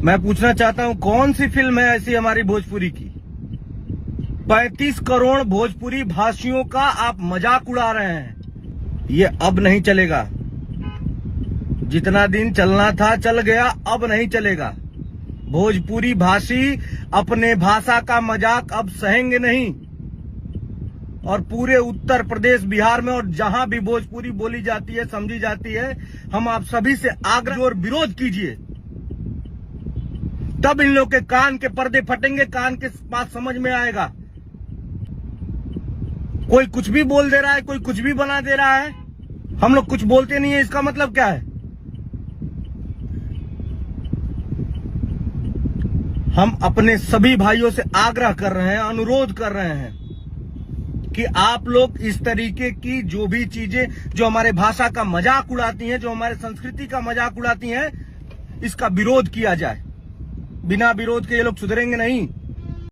मैं पूछना चाहता हूं, कौन सी फिल्म है ऐसी हमारी भोजपुरी की? 35 करोड़ भोजपुरी भाषियों का आप मजाक उड़ा रहे हैं। ये अब नहीं चलेगा। जितना दिन चलना था चल गया, अब नहीं चलेगा। भोजपुरी भाषी अपने भाषा का मजाक अब सहेंगे नहीं। और पूरे उत्तर प्रदेश, बिहार में और जहां भी भोजपुरी बोली जाती है, समझी जाती है, हम आप सभी से आग्रह और विरोध कीजिए। तब इन लोग के कान के पर्दे फटेंगे, कान के पास समझ में आएगा। कोई कुछ भी बोल दे रहा है, कोई कुछ भी बना दे रहा है, हम लोग कुछ बोलते नहीं है, इसका मतलब क्या है? हम अपने सभी भाइयों से आग्रह कर रहे हैं, अनुरोध कर रहे हैं कि आप लोग इस तरीके की जो भी चीजें जो हमारे भाषा का मजाक उड़ाती हैं, जो हमारे संस्कृति का मजाक उड़ाती हैं, इसका विरोध किया जाए। बिना विरोध के ये लोग सुधरेंगे नहीं।